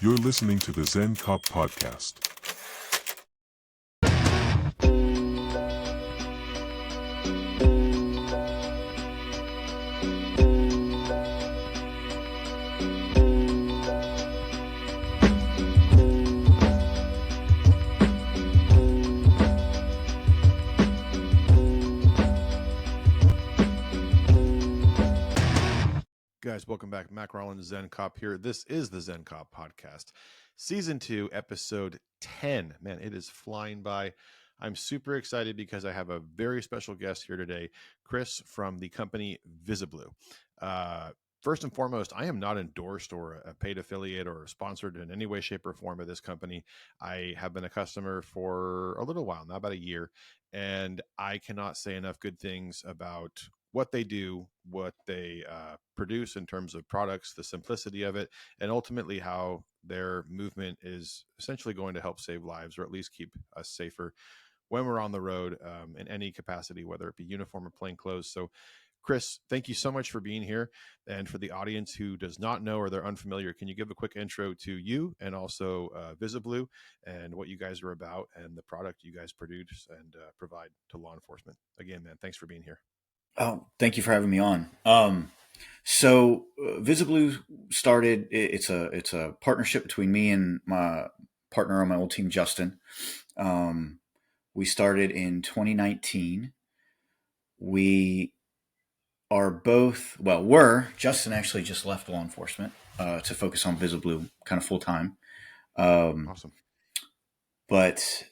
You're listening to the Zen Cop Podcast. Guys, welcome back. Mac Rollins, Zen Cop here. This is the Zen Cop Podcast, Season 2, Episode 10. Man, it is flying by. I'm super excited because I have a very special guest here today, Chris from the company Visiblue. First and foremost, I am not endorsed or a paid affiliate or sponsored in any way, shape, or form of this company. I have been a customer for a little while, now about a year, and I cannot say enough good things about what they do, what they produce in terms of products, the simplicity of it, and ultimately how their movement is essentially going to help save lives, or at least keep us safer when we're on the road in any capacity, whether it be uniform or plain clothes. So, Chris, thank you so much for being here. And for the audience who does not know or they're unfamiliar, can you give a quick intro to you and also Visiblue and what you guys are about and the product you guys produce and provide to law enforcement? Again, man, thanks for being here. Oh, thank you for having me on. Visiblue started. It's a partnership between me and my partner on my old team, Justin. We started in 2019. We are both Justin actually just left law enforcement to focus on Visiblue kind of full time. Awesome. But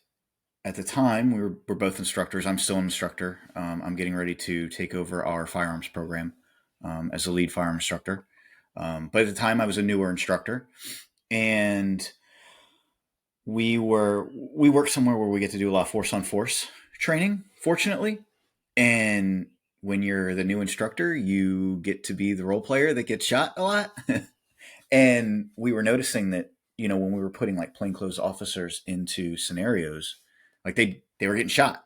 at the time, we're both instructors. I'm still an instructor. I'm getting ready to take over our firearms program as a lead firearm instructor. But at the time, I was a newer instructor, and we work somewhere where we get to do a lot of force on force training, fortunately. And when you're the new instructor, you get to be the role player that gets shot a lot. And we were noticing that, when we were putting like plainclothes officers into scenarios, like they were getting shot.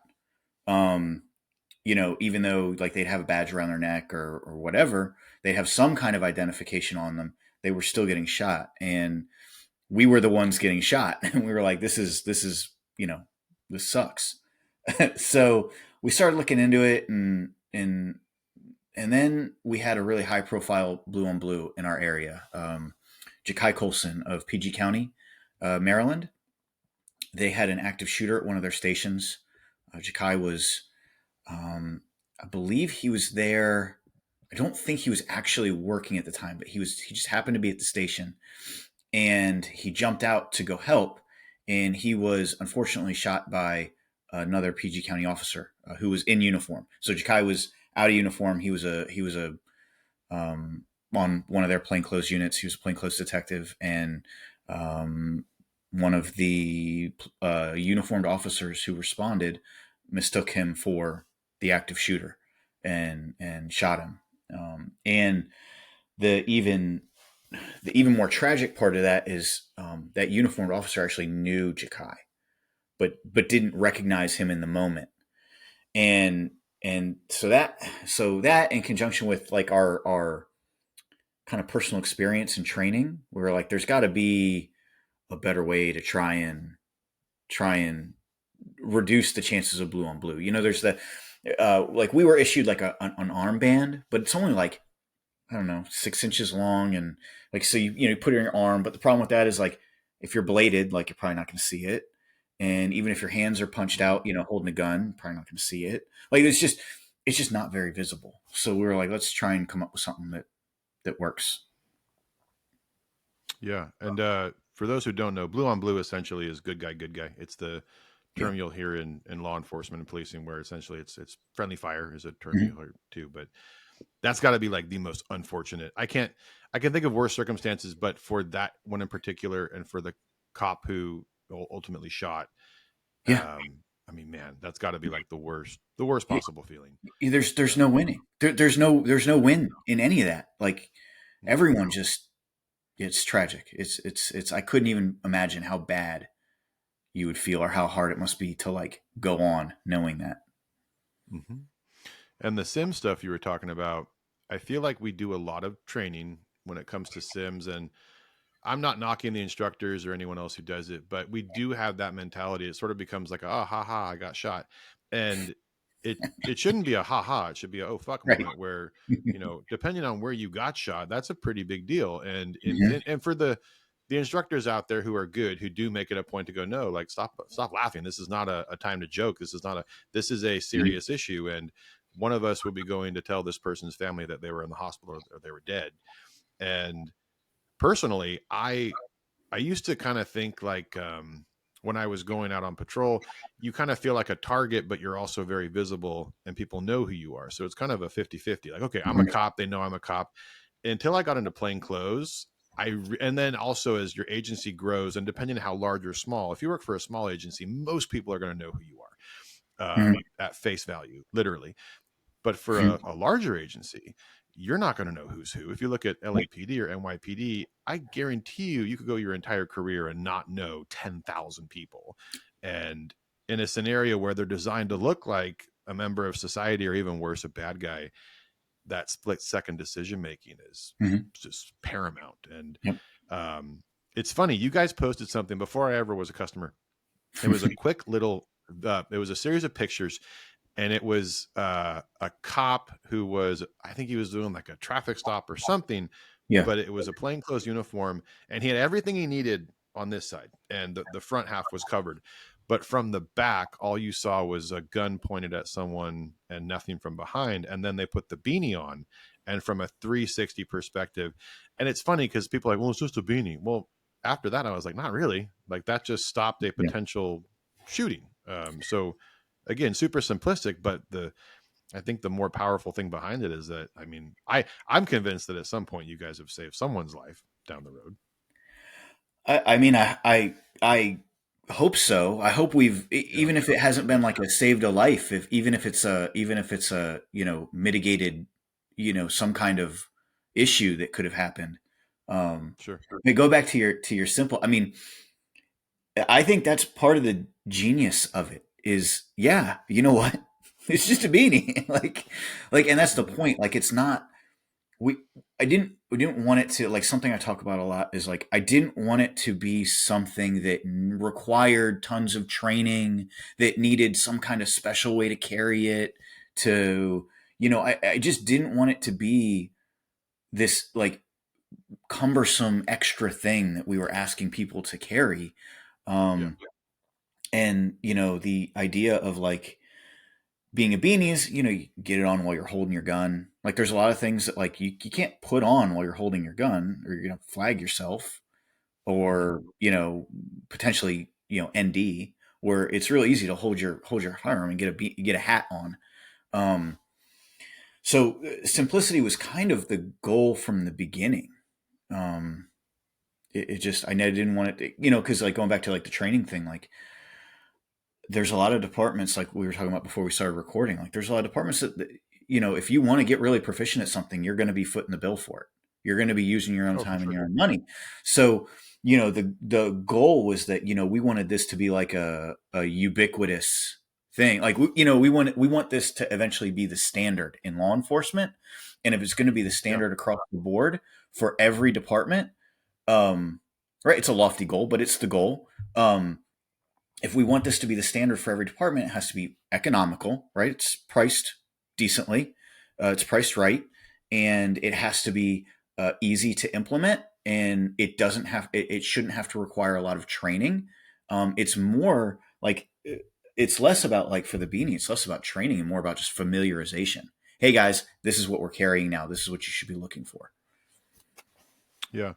Even though like they'd have a badge around their neck or whatever, they'd have some kind of identification on them. They were still getting shot, and we were the ones getting shot. And we were like, this sucks. So we started looking into it, and then we had a really high profile blue on blue in our area. Ja'Kai Colson of PG County, Maryland. They had an active shooter at one of their stations. Ja'Kai was, I believe he was there. I don't think he was actually working at the time, but he just happened to be at the station, and he jumped out to go help. And he was unfortunately shot by another PG County officer who was in uniform. So Ja'Kai was out of uniform. He was on one of their plainclothes units. He was a plainclothes detective, and one of the uniformed officers who responded mistook him for the active shooter and shot him. And the even more tragic part of that is that uniformed officer actually knew Ja'Kai, but didn't recognize him in the moment. And so that in conjunction with like our kind of personal experience and training, we were like, there's got to be a better way to try and reduce the chances of blue on blue. There's the like we were issued like an armband, but it's only like, I don't know, 6 inches long, and like so you put it in your arm. But the problem with that is like if you're bladed, like you're probably not going to see it, and even if your hands are punched out, holding a gun, probably not going to see it. Like it's just not very visible. So we were like, let's try and come up with something that works. Yeah. And for those who don't know, blue on blue essentially is good guy, good guy. It's the term you'll hear in law enforcement and policing, where essentially it's friendly fire is a term you'll hear too. But that's got to be like the most unfortunate. I can think of worse circumstances, but for that one in particular, and for the cop who ultimately shot, Yeah. I mean, man, that's got to be like the worst possible feeling. There's no winning. There's no win in any of that. Like everyone just, it's tragic. It's I couldn't even imagine how bad you would feel or how hard it must be to like go on knowing that. Mm-hmm. And the sim stuff you were talking about, I feel like we do a lot of training when it comes to sims, and I'm not knocking the instructors or anyone else who does it, but we do have that mentality. It sort of becomes like, oh, ha ha, I got shot. And it shouldn't be a ha ha. It should be a oh fuck Right. moment where, depending on where you got shot, that's a pretty big deal. And Mhm. and for the instructors out there who are good, who do make it a point to go, no, like stop laughing. This is not a time to joke. This is a Mhm. serious issue. And one of us will be going to tell this person's family that they were in the hospital or they were dead. And personally, I used to kind of think like when I was going out on patrol, you kind of feel like a target, but you're also very visible and people know who you are. So it's kind of a 50-50. Like, okay, I'm a Mhm. cop. They know I'm a cop. Until I got into plain clothes, and then also as your agency grows and depending on how large or small, if you work for a small agency, most people are going to know who you are Mhm. at face value, literally. But for Mhm. a larger agency, you're not going to know who's who. If you look at LAPD or NYPD, I guarantee you could go your entire career and not know 10,000 people. And in a scenario where they're designed to look like a member of society or even worse, a bad guy, that split second decision making is Mhm. just paramount. And Yep. it's funny, you guys posted something before I ever was a customer. It was a quick little, it was a series of pictures and it was a cop who was, I think he was doing like a traffic stop or something, Yeah. but it was a plainclothes uniform and he had everything he needed on this side and the front half was covered. But from the back, all you saw was a gun pointed at someone and nothing from behind. And then they put the beanie on and from a 360 perspective. And it's funny because people are like, well, it's just a beanie. Well, after that, I was like, not really. Like that just stopped a Yeah. potential shooting. So again, super simplistic, but I think the more powerful thing behind it is that I'm convinced that at some point you guys have saved someone's life down the road. I mean, I hope so. I hope Yeah, even if it hasn't been like a saved a life, if even if it's a mitigated, some kind of issue that could have happened. sure. Go back to your simple. I mean, I think that's part of the genius of it. Is yeah, you know what? It's just a beanie, and that's the point. Like, it's not we we didn't want it to, like, something I talk about a lot is, like, I didn't want it to be something that required tons of training, that needed some kind of special way to carry it to, I just didn't want it to be this, like, cumbersome extra thing that we were asking people to carry. Yeah. um and the idea of, like, being a beanie is, you get it on while you're holding your gun. Like, there's a lot of things that, like, you can't put on while you're holding your gun, or you're gonna flag yourself, Mm-hmm. or potentially, ND, where it's real easy to hold your firearm and get a hat on. Um, so simplicity was kind of the goal from the beginning. Um, it just, I didn't want it to, because, like, going back to, like, the training thing, like, there's a lot of departments, like we were talking about before we started recording. Like, there's a lot of departments that, if you want to get really proficient at something, you're going to be footing the bill for it. You're going to be using your own Oh, for time and sure. your own money. So, the goal was that, we wanted this to be like a ubiquitous thing. Like, we want this to eventually be the standard in law enforcement. And if it's going to be the Yeah. standard across the board for every department, right, it's a lofty goal, but it's the goal. If we want this to be the standard for every department, it has to be economical, right? It's priced decently, it's priced right, and it has to be easy to implement. And it shouldn't have to require a lot of training. It's more like, it's less about, like, for the beanie, it's less about training and more about just familiarization. Hey guys, this is what we're carrying now. This is what you should be looking for. Yeah.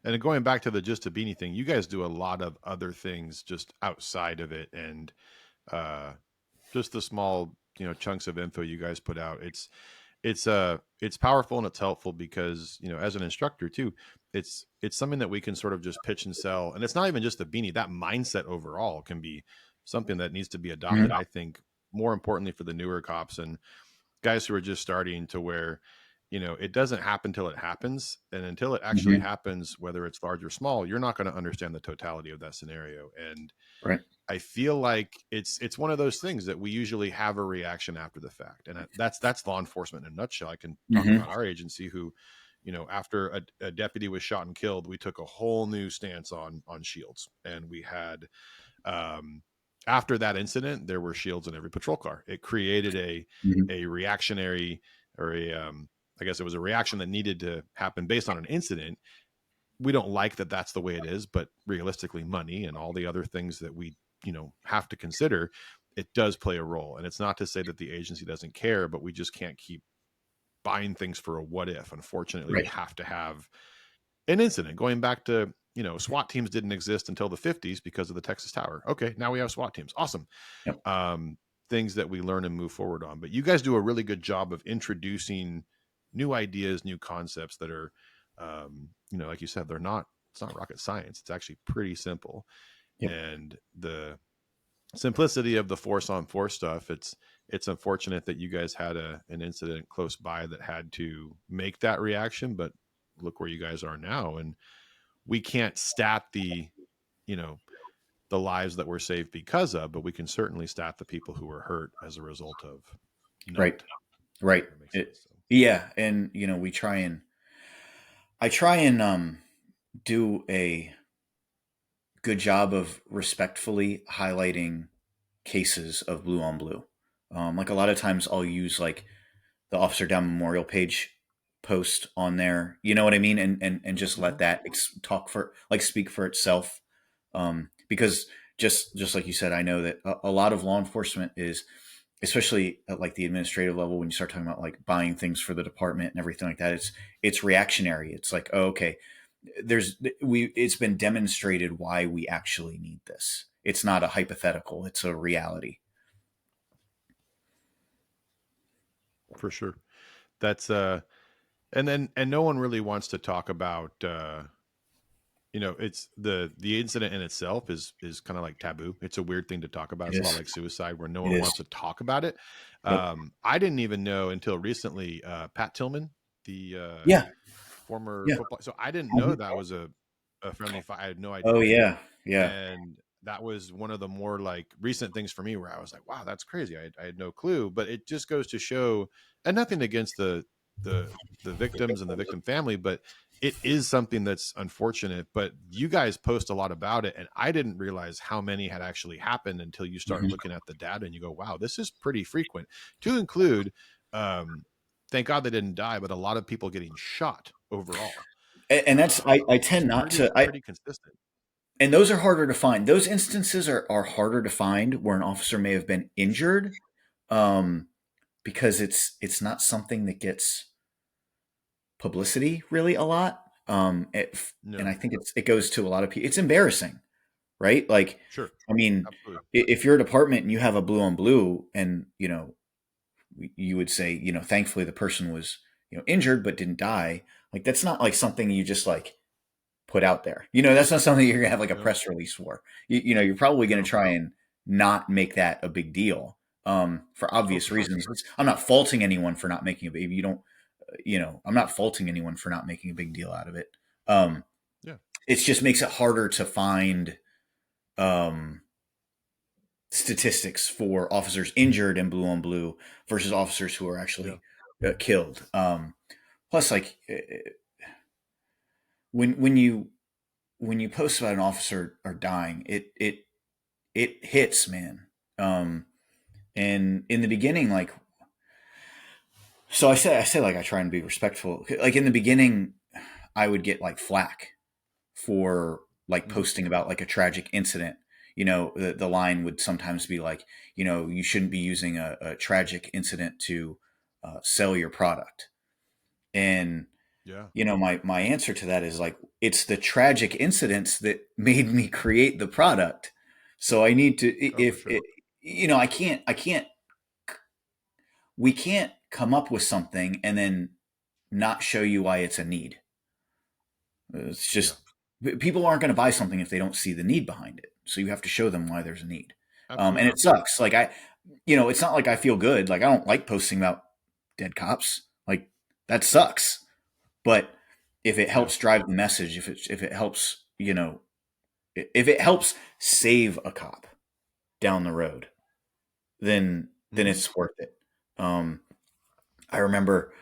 And going back to the just a beanie thing, you guys do a lot of other things just outside of it. And uh, just the small, chunks of info you guys put out. It's powerful and it's helpful because, as an instructor too, it's something that we can sort of just pitch and sell. And it's not even just the beanie, that mindset overall can be something that needs to be adopted, Mhm. I think, more importantly for the newer cops and guys who are just starting, to where, it doesn't happen till it happens. And until it actually Mhm. happens, whether it's large or small, you're not going to understand the totality of that scenario. And Right. I feel like it's one of those things that we usually have a reaction after the fact, and that's law enforcement in a nutshell. I can talk Hmm. about our agency, who, after a deputy was shot and killed, we took a whole new stance on shields, and we had after that incident, there were shields in every patrol car. It created a reactionary, or I guess it was a reaction that needed to happen based on an incident. We don't like that that's the way it is, but realistically, money and all the other things that we have to consider, it does play a role. And it's not to say that the agency doesn't care, but we just can't keep buying things for a what if. Unfortunately, we have to have an incident. Going back to, SWAT teams didn't exist until the 50s because of the Texas Tower. Okay, now we have SWAT teams. Awesome. Yep. Things that we learn and move forward on. But you guys do a really good job of introducing new ideas, new concepts that are, like you said, it's not rocket science. It's actually pretty simple. Yep. And the simplicity of the force on force stuff, it's unfortunate that you guys had an incident close by that had to make that reaction, but look where you guys are now. And we can't stat the lives that were saved because of, but we can certainly stat the people who were hurt as a result of. Right. Yeah. And, I try and do a good job of respectfully highlighting cases of blue on blue. Like a lot of times I'll use like the Officer Down Memorial page post on there, you know what I mean? And just let that speak for itself. Because just like you said, I know that a lot of law enforcement is, especially at like the administrative level, when you start talking about like buying things for the department and everything like that, it's reactionary. It's like, oh, okay, it's been demonstrated why we actually need this. It's not a hypothetical, it's a reality. For sure. That's and no one really wants to talk about it's the incident in itself is kind of like taboo. It's a weird thing to talk about. It's a lot like suicide, where no one wants to talk about it. Yep. I didn't even know until recently, Pat Tillman, the former football. So I didn't know that was a friendly fight. I had no idea. Oh yeah. And that was one of the more like recent things for me where I was like, wow, that's crazy. I had no clue. But it just goes to show, and nothing against the victims and the victim family, but it is something that's unfortunate. But you guys post a lot about it, and I didn't realize how many had actually happened until you start looking at the data and you go, wow, this is pretty frequent, to include thank God they didn't die, but a lot of people getting shot overall. And that's I tend not to pretty consistent. And those are harder to find. Those instances are harder to find where an officer may have been injured, because it's not something that gets publicity really a lot. And I think it goes to a lot of people. It's embarrassing, right? Like, sure. I mean, absolutely. If you're a department and you have a blue on blue, and you would say, thankfully the person was injured but didn't die. Like, that's not like something you just like put out there. That's not something you're gonna have like a press release for. You're probably going to try and not make that a big deal, for obvious reasons. I'm not faulting anyone for not making a big. I'm not faulting anyone for not making a big deal out of it. It just makes it harder to find statistics for officers injured in blue on blue versus officers who are actually killed. Plus, like, when you post about an officer or dying, it hits, man. And in the beginning, like, so I say like I try and be respectful. Like in the beginning, I would get like flack for like posting about like a tragic incident. The line would sometimes be like, you shouldn't be using a tragic incident to sell your product. And my answer to that is like, it's the tragic incidents that made me create the product. So I need to, we can't come up with something and then not show you why it's a need. It's just, people aren't going to buy something if they don't see the need behind it. So you have to show them why there's a need. And it sucks. Like it's not like I feel good. Like, I don't like posting about dead cops. Like, that sucks. But if it helps drive the message, if it helps, if it helps save a cop down the road, then it's worth it. I remember,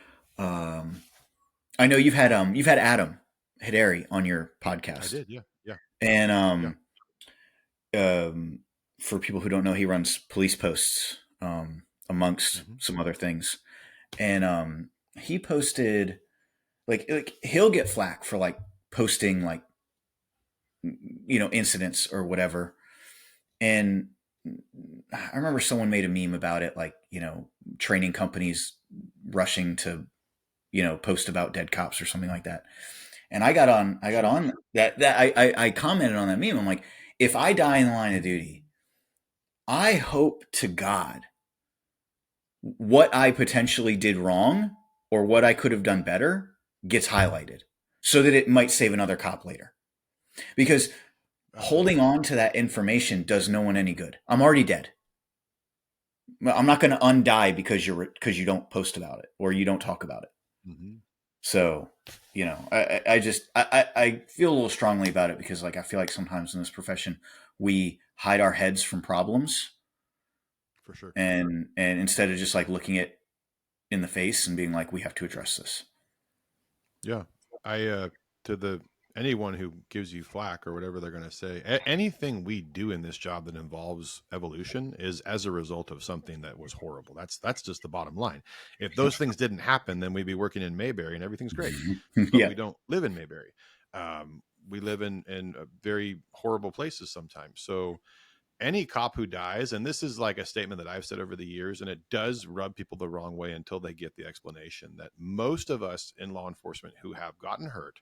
I know you've had Adam Hideri on your I podcast, did. Yeah. Yeah. and Yeah. um, for people who don't know, he runs police posts, amongst Hmm. some other things, and he posted like he'll get flack for like posting like incidents or whatever, and I remember someone made a meme about it, like training companies rushing to post about dead cops or something like that. And I got Sure. on I commented on that meme. I'm like, if I die in the line of duty, I hope to God what I potentially did wrong or what I could have done better gets highlighted so that it might save another cop later. Because holding Absolutely. on to that information does no one any good. I'm already dead. I'm not going to undie because you don't post about it or you don't talk about it. Hmm. So, I just I feel a little strongly about it because like I feel like sometimes in this profession we hide our heads from problems For sure. and instead of just like looking it in the face and being like we have to address this. Yeah. I to the anyone who gives you flack or whatever they're going to say, anything we do in this job that involves evolution is as a result of something that was horrible. That's just the bottom line. If those things didn't happen, then we'd be working in Mayberry and everything's great. But Yeah. we don't live in Mayberry. We live in very horrible places sometimes. So any cop who dies, and this is like a statement that I've said over the years, and it does rub people the wrong way until they get the explanation that most of us in law enforcement who have gotten hurt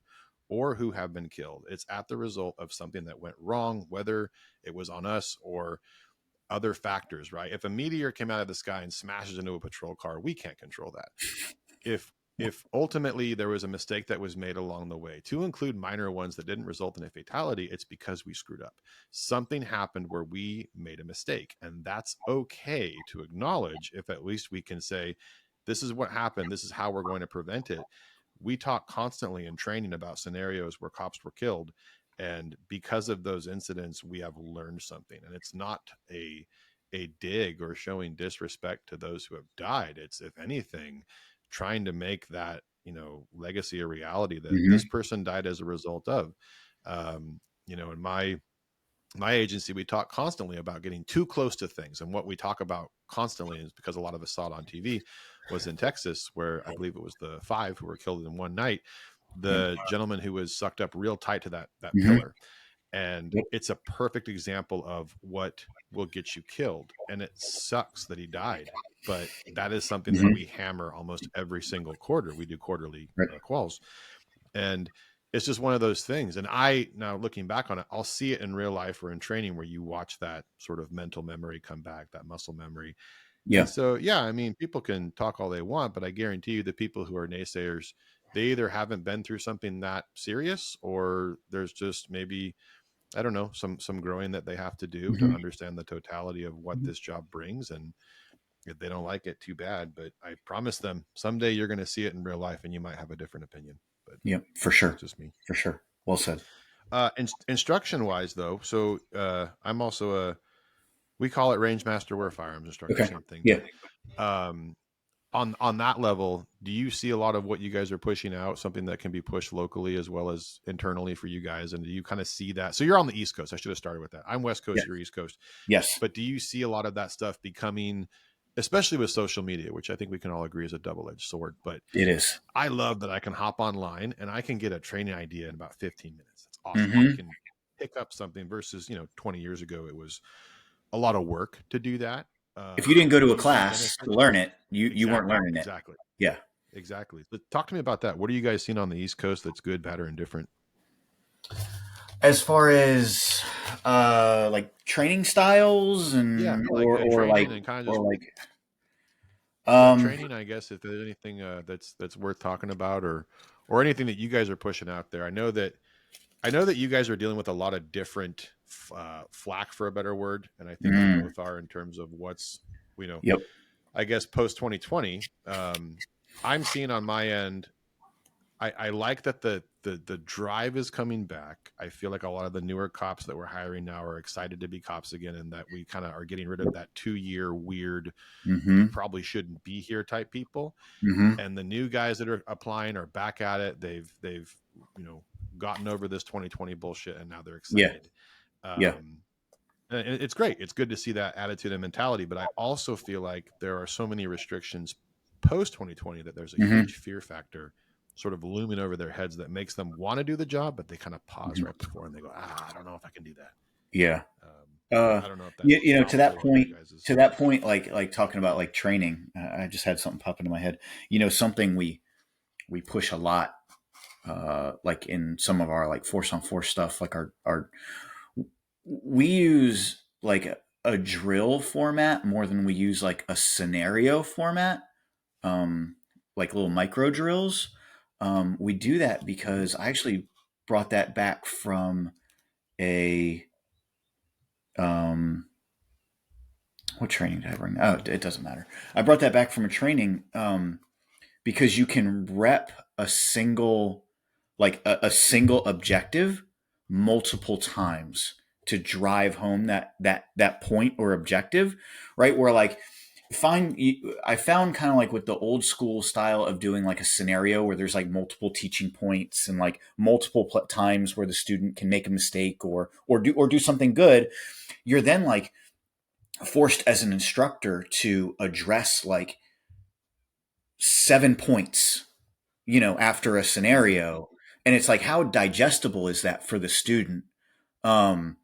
or who have been killed, it's at the result of something that went wrong, whether it was on us or other factors, right? If a meteor came out of the sky and smashes into a patrol car, we can't control that. If ultimately there was a mistake that was made along the way, to include minor ones that didn't result in a fatality, it's because we screwed up. Something happened where we made a mistake, and that's okay to acknowledge. If at least we can say, this is what happened, this is how we're going to prevent it. We talk constantly in training about scenarios where cops were killed, and because of those incidents we have learned something. And it's not a dig or showing disrespect to those who have died. It's, if anything, trying to make that legacy a reality, that this Hmm. person died as a result of in my agency, we talk constantly about getting too close to things. And what we talk about constantly is, because a lot of us saw it on TV, was in Texas, where I believe it was the 5 who were killed in one night, Yeah. the gentleman who was sucked up real tight to that Hmm. pillar. And it's a perfect example of what will get you killed. And it sucks that he died, but that is something that Hmm. we hammer almost every single quarter. We do quarterly Right. quals, and it's just one of those things. And I, now looking back on it, I'll see it in real life or in training, where you watch that sort of mental memory come back, that muscle memory. And Yeah. so, yeah, I mean, people can talk all they want, but I guarantee you the people who are naysayers, they either haven't been through something that serious, or there's just maybe, I don't know, some growing that they have to do to Hmm. understand the totality of what this job brings. And if they don't like it, too bad. But I promise them someday you're going to see it in real life and you might have a different opinion. But Yeah. For that's sure. just me. For sure. Well said. Instruction wise, though, so I'm also we call it range master, we're a firearms instructor, Okay. same thing. Yeah. But um, on that level, do you see a lot of what you guys are pushing out, something that can be pushed locally as well as internally for you guys? And do you kind of see that? So you're on the East Coast. I should have started with that. I'm West Yeah. Coast, you're East Coast. Yes. But do you see a lot of that stuff becoming, especially with social media, which I think we can all agree is a double-edged sword? But It is. I love that I can hop online and I can get a training idea in about 15 minutes. That's awesome. I Hmm. can pick up something versus, 20 years ago, it was a lot of work to do that. If you didn't go Do to a you see class to benefit? learn it, you weren't Exactly. learning it. Exactly. Yeah. Exactly. But talk to me about that. What are you guys seeing on the East Coast that's good, bad, or indifferent? As far as like training styles Yeah, and like training and kind of just, or like yeah, um training. I guess if there's anything that's worth talking about, or anything that you guys are pushing out there. I know that you guys are dealing with a lot of different flack, for a better word, and I think we mm, both are, in terms of what's, you know, yep. I guess post 2020. I'm seeing on my end, I like that the the drive is coming back. I feel like a lot of the newer cops that we're hiring now are excited to be cops again, and that we kind of are getting rid of that 2-year weird, you Mm-hmm. probably shouldn't be here type people. Mm-hmm. And the new guys that are applying are back at it. They've gotten over this 2020 bullshit, and now they're Yeah. excited. Yeah. And it's great. It's good to see that attitude and mentality. But I also feel like there are so many restrictions post 2020 that there's a Mm-hmm. huge fear factor sort of looming over their heads that makes them want to do the job, but they kind of pause right before and they go, I don't know if I can do that. Yeah. I don't know if that's To that palpable in your point, guys's- like talking about like training, I just had something pop into my head. Something we push a lot, like in some of our like force on force stuff, like our we use like a drill format more than we use like a scenario format, like little micro drills. We do that because I actually brought that back from a what training did I bring? Oh, it doesn't matter. I brought that back from a training because you can rep a single, like a single objective multiple times to drive home that point or objective, right? Where like I found kind of like with the old school style of doing like a scenario where there's like multiple teaching points and like multiple times where the student can make a mistake or do something good. You're then like forced as an instructor to address like 7 points, after a scenario. And it's like, how digestible is that for the student? Um,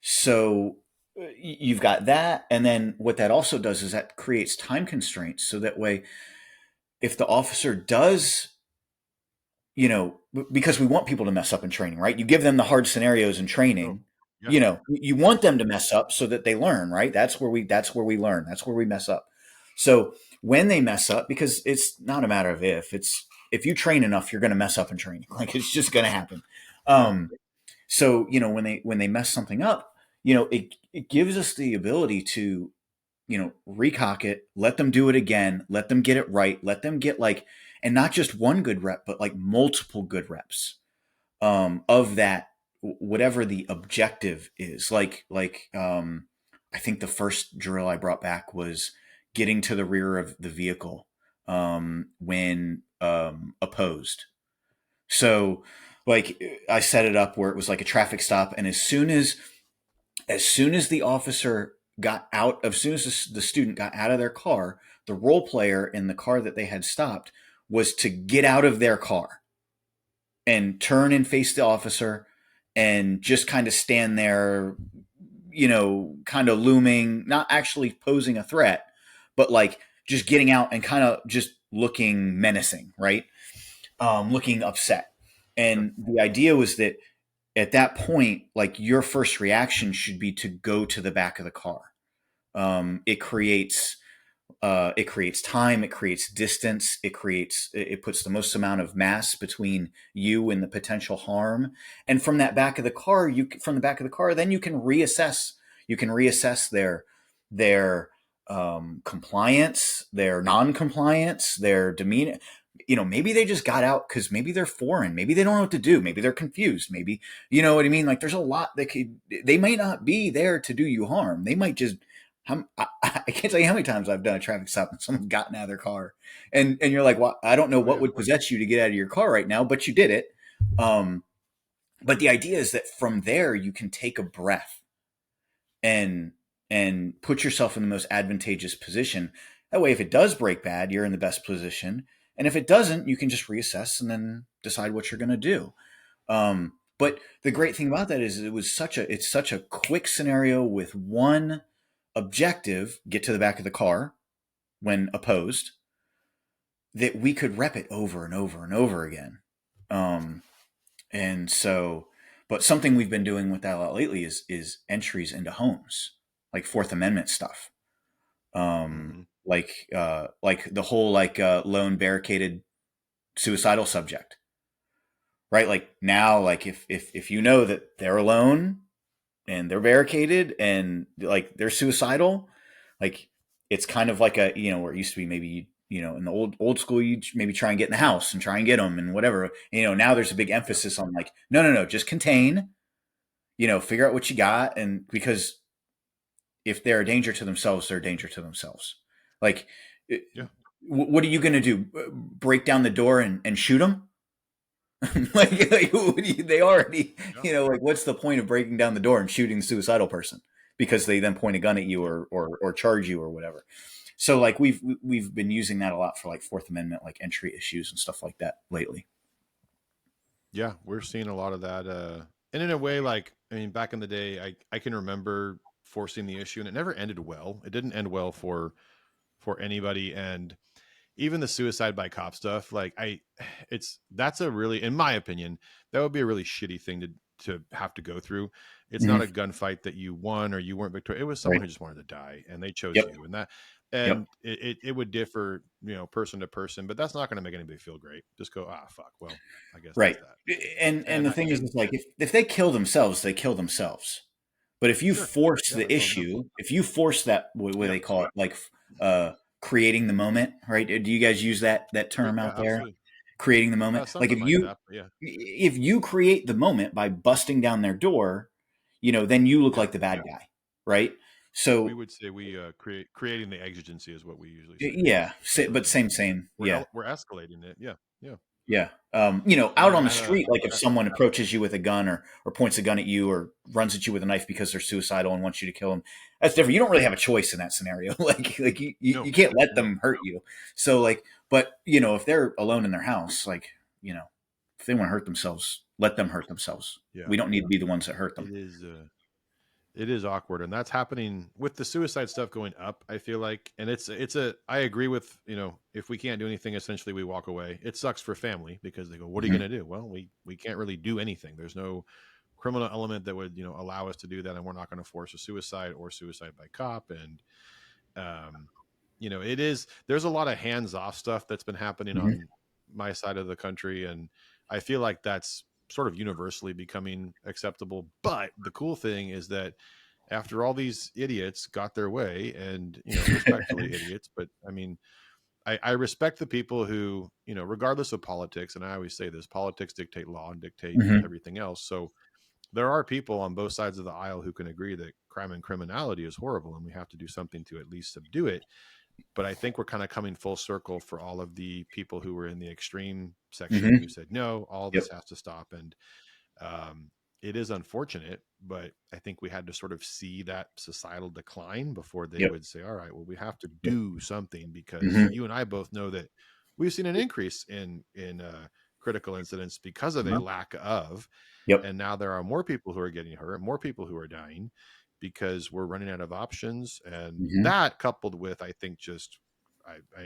so you've got that. And then what that also does is that creates time constraints. So that way, if the officer does, because we want people to mess up in training, right? You give them the hard scenarios in training. Yeah. You want them to mess up so that they learn, right? That's where we learn. That's where we mess up. So when they mess up, because it's not a matter of if you train enough, you're going to mess up in training. Like it's just going to happen. So when they mess something up, it gives us the ability to recock it, let them do it again, let them get it right, let them get like, and not just one good rep, but like multiple good reps of that, whatever the objective is. I think the first drill I brought back was getting to the rear of the vehicle when opposed. So like I set it up where it was like a traffic stop, and as soon as the officer got out, as soon as the student got out of their car, the role player in the car that they had stopped was to get out of their car and turn and face the officer and just kind of stand there, kind of looming, not actually posing a threat, but like just getting out and kind of just looking menacing, right? Looking upset. And the idea was that at that point, like your first reaction should be to go to the back of the car. It creates time, it creates distance, it puts the most amount of mass between you and the potential harm. And from that back of the car, then you can reassess. You can reassess their compliance, their non-compliance, their demeanor. Maybe they just got out because maybe they're foreign. Maybe they don't know what to do. Maybe they're confused. Maybe, you know what I mean? Like there's a lot they might not be there to do you harm. They might just, I can't tell you how many times I've done a traffic stop and someone's gotten out of their car and you're like, well, I don't know what would possess you to get out of your car right now, but you did it. But the idea is that from there, you can take a breath and put yourself in the most advantageous position. That way, if it does break bad, you're in the best position. And if it doesn't, you can just reassess and then decide what you're going to do. But the great thing about that is it's such a quick scenario with one objective, get to the back of the car when opposed, that we could rep it over and over and over again. And so, but something we've been doing with that a lot lately is entries into homes, like Fourth Amendment stuff. Like the whole lone barricaded suicidal subject, right? Like now, like if you know that they're alone and they're barricaded and like they're suicidal, like it's kind of like where it used to be maybe in the old school, you maybe try and get in the house and try and get them and whatever. Now there's a big emphasis on like, no, just contain. Figure out what you got, and because if they're a danger to themselves, they're a danger to themselves. Like, Yeah. what are you going to do? Break down the door and shoot them? like they already, Yeah. like, what's the point of breaking down the door and shooting the suicidal person because they then point a gun at you or charge you or whatever? So like we've been using that a lot for like Fourth Amendment, like entry issues and stuff like that lately. Yeah, we're seeing a lot of that. And in a way, like, I mean, back in the day, I can remember forcing the issue and it never ended well. It didn't end well for anybody. And even the suicide by cop stuff, like that's a really, in my opinion, that would be a really shitty thing to have to go through. It's not a Mm-hmm. gunfight that you won or you weren't victorious. It was someone Right. who just wanted to die and they chose Yep. you. And that, Yep. and it would differ, person to person, but that's not going to make anybody feel great. Just go, fuck. Well, I guess Right. that's that. And And the I, thing is, and it's like if they kill themselves, they kill themselves. But if you sure. force Yeah. the Oh no. issue, if you force that, what Yeah. they call it, like creating the moment, right? Do you guys use that term Yeah, out there? absolutely. Creating the moment. Like Something like that. But yeah. if you create the moment by busting down their door, then you look Yeah. like the bad guy, right? We So would say we creating the exigency is what we usually say. yeah, but Um, same, yeah. we're escalating it. Yeah. Yeah. Yeah. And Out on the street, like if I someone approaches you with a gun or points a gun at you or runs at you with a knife because they're suicidal and wants you to kill them, that's different. You don't really have a choice in that scenario. like no, you can't let no, them hurt you. So like, but if they're alone in their house, like, if they want to hurt themselves, let them hurt themselves. yeah, We don't need to be the ones that hurt them. it is awkward, and that's happening with the suicide stuff going up. I feel like, and I agree with, if we can't do anything, essentially we walk away. It sucks for family because they go, what are you Mhm. going to do? Well, we can't really do anything. There's no criminal element that would, allow us to do that. And we're not going to force a suicide or suicide by cop. And, um, there's a lot of hands off stuff that's been happening Mhm. on my side of the country. And I feel like that's sort of universally becoming acceptable. But the cool thing is that after all these idiots got their way, and respectfully idiots, but I mean, I respect the people who, regardless of politics, and I always say this: politics dictate law and dictate Mhm. everything else. So there are people on both sides of the aisle who can agree that crime and criminality is horrible, and we have to do something to at least subdue it. But I think we're kind of coming full circle for all of the people who were in the extreme section who Mhm. said no, all Yep. this has to stop. And it is unfortunate, but I think we had to sort of see that societal decline before they Yep. would say, all right, well, we have to Yep. do something, because Mhm. you and I both know that we've seen an increase in critical incidents because of a Uh-huh. lack of, Yep. and now there are more people who are getting hurt, more people who are dying because we're running out of options. And Mhm. that, coupled with, I think, just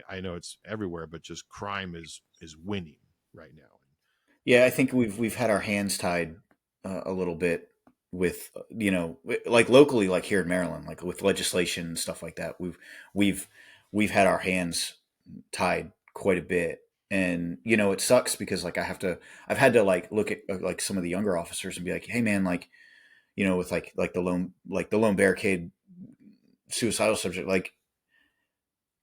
I know it's everywhere, but just crime is winning right now. Yeah, I think we've had our hands tied a little bit with like locally, like here in Maryland, like with legislation and stuff like that. We've we've had our hands tied quite a bit, and it sucks because like I've had to like look at like some of the younger officers and be like, hey man, like with like the lone barricade suicidal subject, like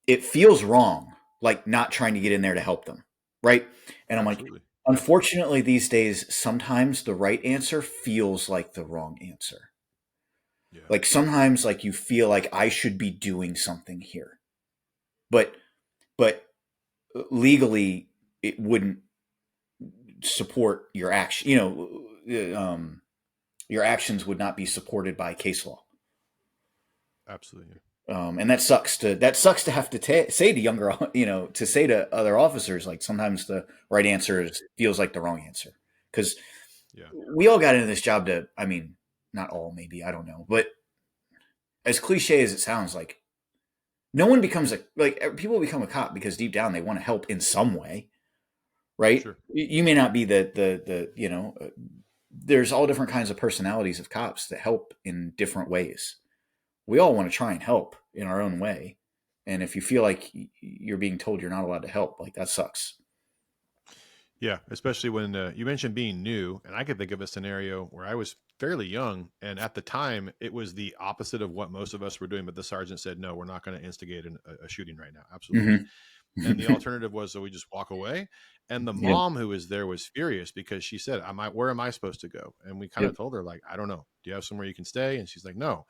it feels wrong, like not trying to get in there to help them, right? And I'm like, Absolutely. Yeah. unfortunately, these days, sometimes the right answer feels like the wrong answer. Yeah. Like sometimes, like you feel like I should be doing something here, but but legally, it wouldn't support your action. Your actions would not be supported by case law. Absolutely. And that sucks to have to say to younger, to say to other officers, like sometimes the right answer feels like the wrong answer, because Yeah. we all got into this job to, I mean, not all, maybe, I don't know, but as cliche as it sounds, like no one becomes people become a cop because deep down they want to help in some way, right? Sure. You may not be there's all different kinds of personalities of cops that help in different ways. We all want to try and help in our own way. And if you feel like you're being told you're not allowed to help, like that sucks. Yeah, especially when you mentioned being new, and I could think of a scenario where I was fairly young, and at the time it was the opposite of what most of us were doing. But the sergeant said, "No, we're not going to instigate a shooting right now." Absolutely. Hmm. And the alternative was, so we just walk away. And the Yep. mom who was there was furious because she said, where am I supposed to go? And we kind Yep. of told her, like, I don't know. Do you have somewhere you can stay? And she's like, no.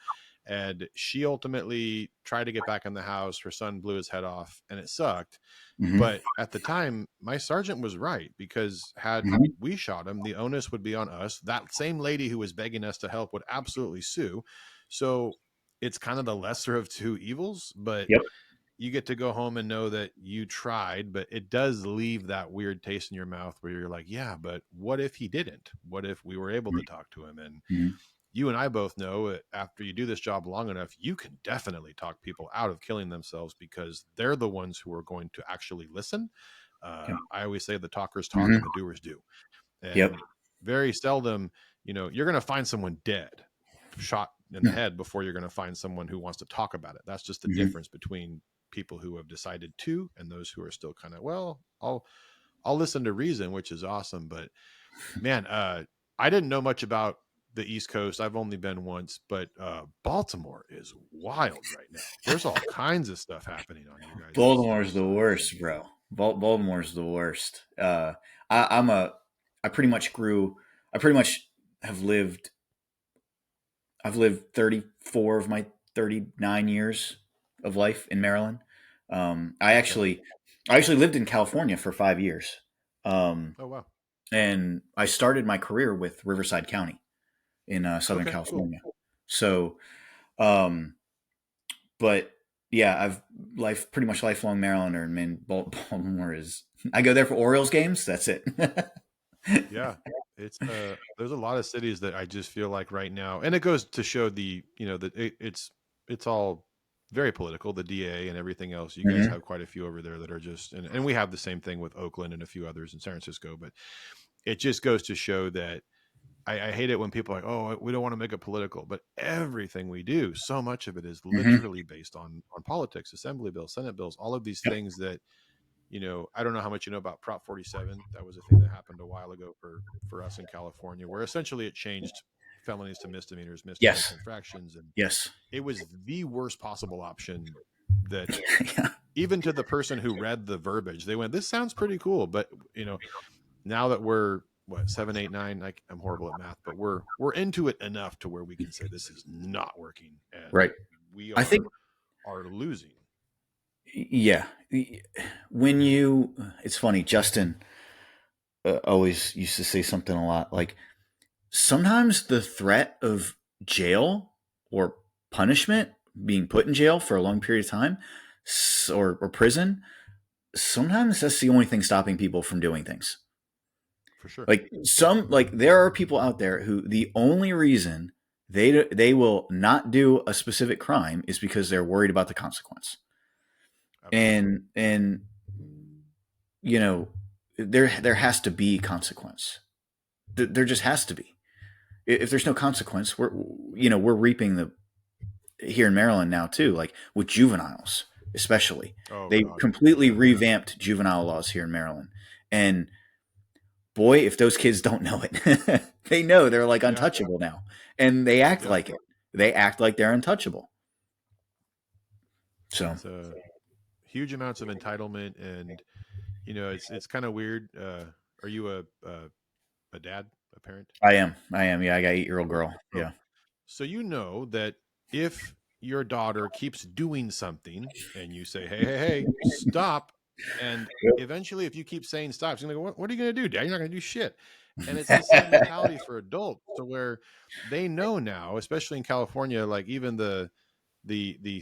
And she ultimately tried to get back in the house. Her son blew his head off and it sucked. Mm-hmm. But at the time, my sergeant was right, because had Mm-hmm. we shot him, the onus would be on us. That same lady who was begging us to help would absolutely sue. So it's kind of the lesser of two evils, but Yep. you get to go home and know that you tried. But it does leave that weird taste in your mouth where you're like, yeah, but what if he didn't? What if we were able to talk to him? And Mm-hmm. you and I both know that after you do this job long enough, you can definitely talk people out of killing themselves, because they're the ones who are going to actually listen. Yep. I always say the talkers talk Mm-hmm. and the doers do. And Yep. very seldom, you're going to find someone dead, shot in the head, before you're going to find someone who wants to talk about it. That's just the Mm-hmm. difference between people who have decided to and those who are still kind of, well, I'll listen to reason, which is awesome. But man, I didn't know much about the East Coast. I've only been once, but Baltimore is wild right now. There's all kinds of stuff happening on your guys' Baltimore's the side. worst, bro. Baltimore's the worst. I pretty much have lived. I've lived 34 of my 39 years of life in Maryland. I actually lived in California for 5 years. Oh wow. And I started my career with Riverside County in Southern Okay, cool. California. So, um, but yeah, I've pretty much lifelong Marylander, and man, Baltimore is. I go there for Orioles games. That's it. Yeah, it's there's a lot of cities that I just feel like right now, and it goes to show that it's all very political, the DA and everything else. You guys Mm-hmm. have quite a few over there that are just, and we have the same thing with Oakland and a few others in San Francisco. But it just goes to show that I hate it when people are like, oh, we don't want to make it political, but everything we do, so much of it is Mm-hmm. literally based on politics, assembly bills, Senate bills, all of these things that, I don't know how much you know about Prop 47. That was a thing that happened a while ago for us in California, where essentially it changed felonies to misdemeanors, misdemeanors Yes. to infractions, and Yes. it was the worst possible option. That Yeah. even to the person who read the verbiage, they went, "This sounds pretty cool," but now that we're what 7, 8, 9, I'm horrible at math, but we're into it enough to where we can say this is not working, and Right. we I think. are losing. Yeah. It's funny. Justin always used to say something a lot like, sometimes the threat of jail or punishment, being put in jail for a long period of time, or prison, sometimes that's the only thing stopping people from doing things. For sure. Like there are people out there who the only reason they will not do a specific crime is because they're worried about the consequence. Absolutely. And there has to be consequence. There just has to be. If there's no consequence, we're reaping here in Maryland now too, like with juveniles, especially. Oh They God. completely Yeah. revamped juvenile laws here in Maryland. And boy, if those kids don't know it, they know they're like Yeah. untouchable now. And they act Yeah. like it. They act like they're untouchable. So It's huge amounts of entitlement, and it's kind of weird. Are you a dad, a parent? I am. Yeah, I got 8-year-old Okay. girl. Yeah. So you know that if your daughter keeps doing something and you say, hey, stop. And eventually, if you keep saying stop, she's going to go, what are you going to do, Dad? You're not going to do shit. And it's the same mentality for adults, to where they know now, especially in California, like even the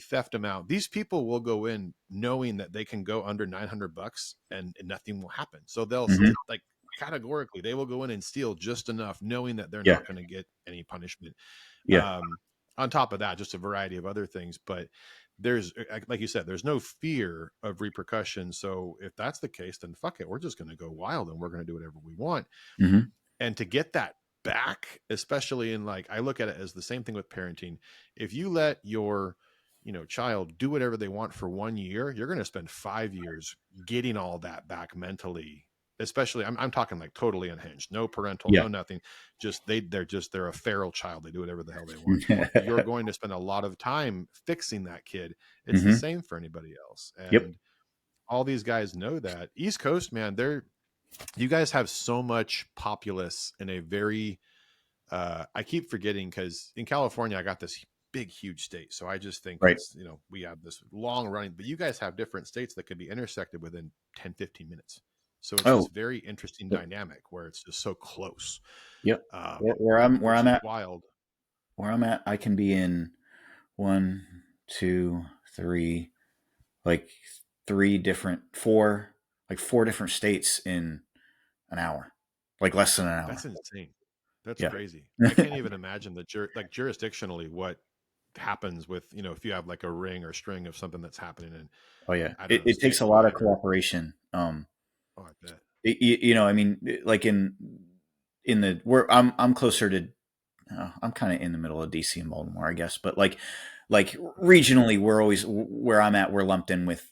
theft amount, these people will go in knowing that they can go under $900 and nothing will happen. So they'll Mhm. like categorically, they will go in and steal just enough, knowing that they're Yeah. not going to get any punishment. Yeah. On top of that, just a variety of other things. But there's, like you said, there's no fear of repercussion. So if that's the case, then fuck it, we're just going to go wild and we're going to do whatever we want. Mhm. And to get that back, especially in, like, I look at it as the same thing with parenting. If you let your child do whatever they want for 1 year, you're going to spend 5 years getting all that back mentally. Especially, I'm talking like totally unhinged, no parental, Yeah. no nothing, just they're a feral child, they do whatever the hell they want. You're going to spend a lot of time fixing that kid. It's the Mhm. same for anybody else. Yep. And all these guys know that. East Coast, man, you guys have so much populace in a very I keep forgetting because in California I got this big huge state, so I just think Right. it's, we have this long running, but you guys have different states that could be intersected within 10-15 minutes, so it's this Oh, very interesting yep. dynamic where it's just so close. Yep. um Where which I'm is at, wild. I can be in one, two, three, like three different, four different states in an hour, like less than an That's hour. insane. That's Yeah. crazy. I can't even imagine the like jurisdictionally what happens with, if you have like a ring or string of something that's happening in, Oh yeah. I don't know, It takes a lot of statewide or. cooperation. Oh, I bet. I mean, like in the where I'm closer to, I'm kind of in the middle of DC and Baltimore, I guess, but like regionally, we're always where I'm at. We're lumped in with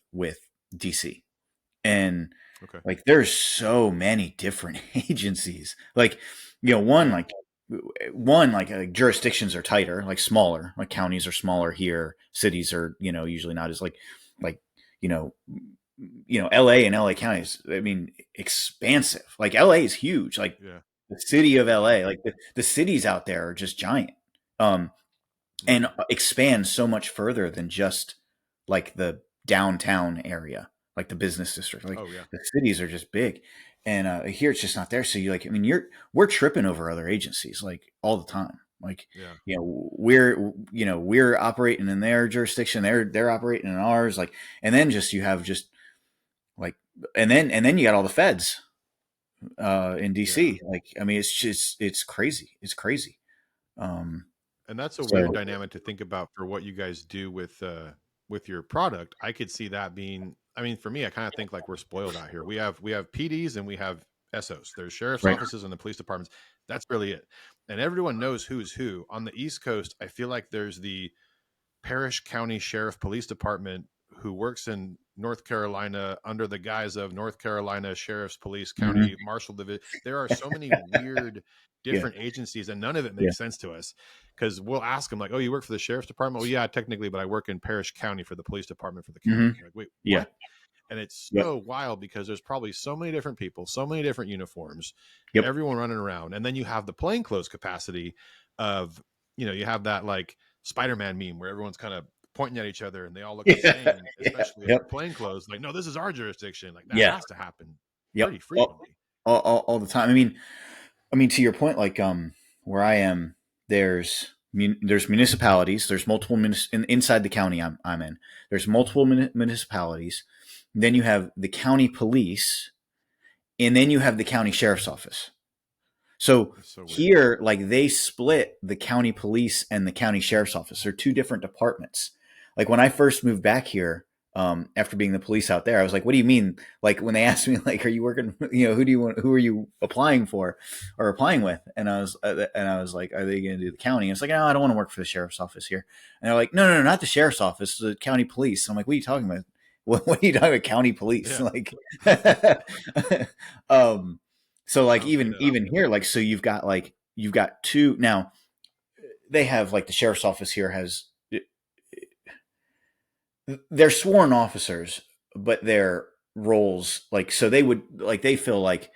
DC, and Okay. like there's so many different agencies. Like, Yeah. jurisdictions are tighter, like smaller, like counties are smaller here. Cities are, usually not as like you know LA and LA counties. I mean, expansive. Like LA is huge. Like Yeah. the city of Yeah. LA, like the cities out there are just giant. Um, Right. and expand so much further than just like the downtown area, like the business district. Like Oh yeah. the cities are just big, and here it's just not there. So you like, I mean, we're tripping over other agencies like all the time. Like, Yeah. we're operating in their jurisdiction, they're operating in ours. Like, and then just you have just like, and then you got all the feds in Yeah. DC. Like, I mean, it's crazy. It's crazy. Um, And that's a weird so dynamic to think about for what you guys do with your product. I could see that being, I mean, for me, I kind of think like we're spoiled out here. We have PDs and we have SOs. There's sheriff's right. offices and the police departments. That's really it. And everyone knows who's who. On the East Coast, I feel like there's the Parish County Sheriff Police Department who works in North Carolina under the guise of North Carolina Sheriff's Police Hmm. County Marshal Division. There are so many weird Yeah. different agencies and none of it Yeah. makes sense to us because we'll ask them like, oh, you work for the sheriff's department? Well, yeah, technically, but I work in Parish County for the police department for the county. Hmm. You're like, wait, Yeah. what? And it's Yep. so wild because there's probably so many different people, so many different uniforms, Yep. everyone running around. And then you have the plainclothes capacity of, you have that like Spider-Man meme where everyone's kind of pointing at each other and they all look the Yeah. same, Yeah. especially if they're Yep. plainclothes. Like, no, this is our jurisdiction. Like that Yeah. has to happen pretty Yep. frequently. All the time. I mean, to your point, like where I am, there's municipalities. There's multiple inside the county I'm in. There's multiple municipalities. Then you have the county police, and then you have the county sheriff's office. So That's so weird. here, like they split the county police and the county sheriff's office. They're two different departments. Like when I first moved back here, after being the police out there, I was like, "What do you mean?" Like when they asked me, "Like, are you working? Who are you applying for, or applying with?" And I was like, "Are they going to do the county?" And it's like, "No, I don't want to work for the sheriff's office here." And they're like, "No, no, no, not the sheriff's office, the county police." I'm like, "What are you talking about? What are you talking about? County police?" Yeah. Like, um, so like Sounds even made up. even here, like so you've got two now. They have like the sheriff's office here has they're sworn officers, but their roles like so they would like they feel like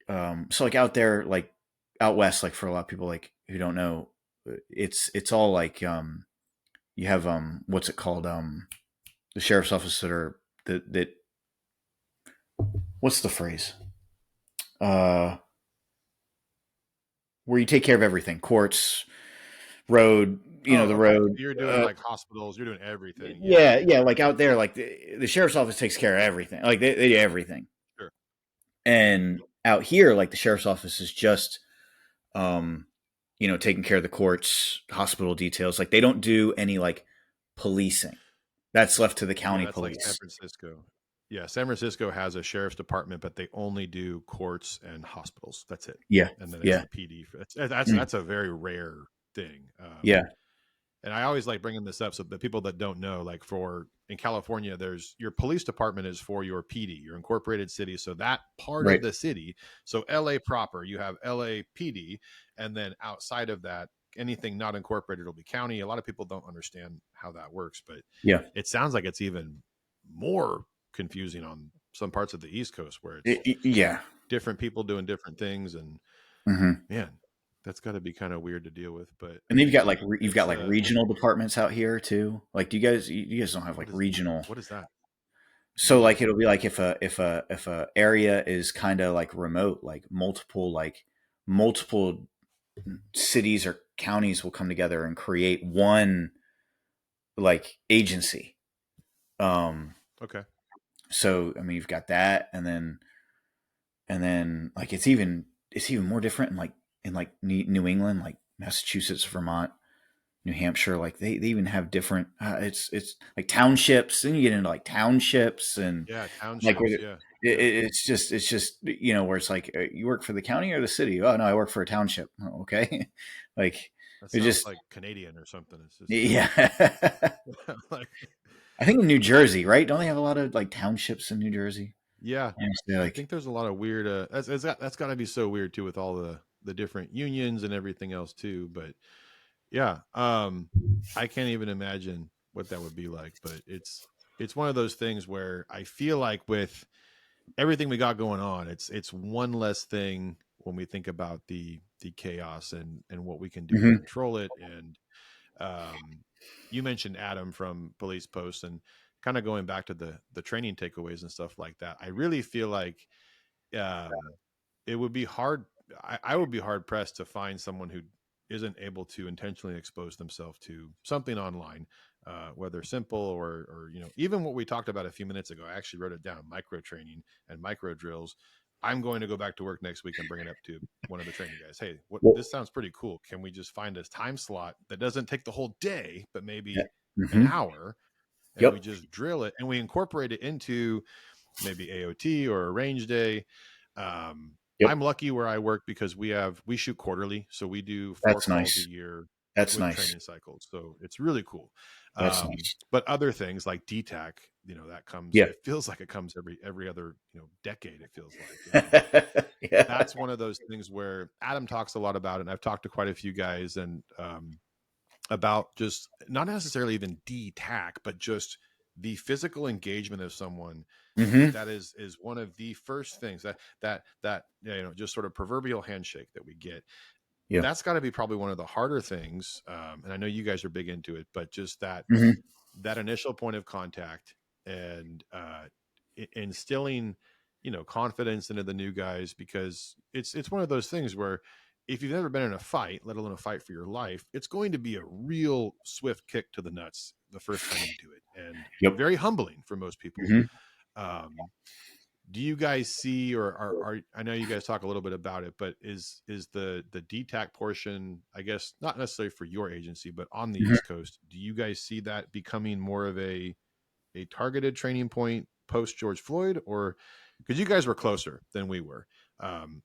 so like out there like out west like for a lot of people like who don't know it's all like you have what's it called the sheriff's office that are that what's the phrase uh where you take care of everything courts road Oh, the okay. road You're doing like hospitals, you're doing everything. Yeah. yeah like out there like the sheriff's office takes care of everything like they do everything Sure. and out here like the sheriff's office is just um taking care of the courts hospital details like they don't do any like policing that's left to the Yeah, county that's like San police. Francisco. Yeah, San Francisco has a sheriff's department, but they only do courts and hospitals. That's it. Yeah. And then it's Yeah. the PD. That's Mm. that's a very rare thing. Yeah. And I always like bringing this up so the people that don't know, like for in California, there's your police department is for your PD, your incorporated city. So that part of Right. the city. So LA proper, you have LA PD, and then outside of that, anything not incorporated will be county. A lot of people don't understand how that works, but Yeah. it sounds like it's even more confusing on some parts of the East Coast where it's Yeah. different people doing different things, and Hmm. man, that's got to be kind of weird to deal with. But And then you've got it's like regional departments out here too. Like, you guys don't have like what is regional. what is that? So like Regional. it'll be like if a area is kind of like remote, like multiple cities or counties will come together and create one like agency. Um, Okay. so I mean, you've got that, and then like it's even more different in like New England, like Massachusetts, Vermont, New Hampshire. Like they even have different. It's like townships. Then you get into like townships and Yeah, like townships. Yeah, yeah. it's just where it's like you work for the county or the city. Oh no, I work for a township. Oh, okay, like That it sounds just like Canadian or something. It's just yeah. like, I think in New Jersey, right? Don't they have a lot of like townships in New Jersey? yeah. And they're I like, think there's a lot of weird. That's got to be so weird too with all the different unions and everything else too. But yeah, I can't even imagine what that would be like. But it's one of those things where I feel like with everything we got going on, it's one less thing when we think about the chaos and what we can do to mhm, control it. And um, you mentioned Adam from Police Post, and kind of going back to the training takeaways and stuff like that. I really feel like um, it would be hard. I would be hard pressed to find someone who isn't able to intentionally expose themselves to something online, whether simple or even what we talked about a few minutes ago. I actually wrote it down: micro training and micro drills. I'm going to go back to work next week and bring it up to one of the training guys. Hey, what well, this sounds pretty cool. Can we just find a time slot that doesn't take the whole day, but yeah, maybe an hmm, hour, and we yep, just drill it and we incorporate it into maybe AOT or a range day. Um, yep. I'm lucky where I work because we shoot quarterly, so we do 4 calls a That's year that's with nice. training cycles. So it's really cool. That's nice. But other things like DTAC, that comes. Yeah, It feels like it comes every other decade. It feels like, and yeah. that's one of those things where Adam talks a lot about it. And I've talked to quite a few guys and about just not necessarily even DTAC, but just the physical engagement of someone. Hmm. That is one of the first things that just sort of proverbial handshake that we get. Yeah. That's got to be probably one of the harder things. And I know you guys are big into it, but just Hmm. that initial point of contact and instilling confidence into the new guys, because it's one of those things where if you've never been in a fight, let alone a fight for your life, it's going to be a real swift kick to the nuts the first time you do it, and Yep. very humbling for most people. Hmm. um, do you guys see, or are I know you guys talk a little bit about it, but is the DTAC portion, I guess not necessarily for your agency, but on the Hmm. East Coast, do you guys see that becoming more of a targeted training point post George Floyd, or because you guys were closer than we were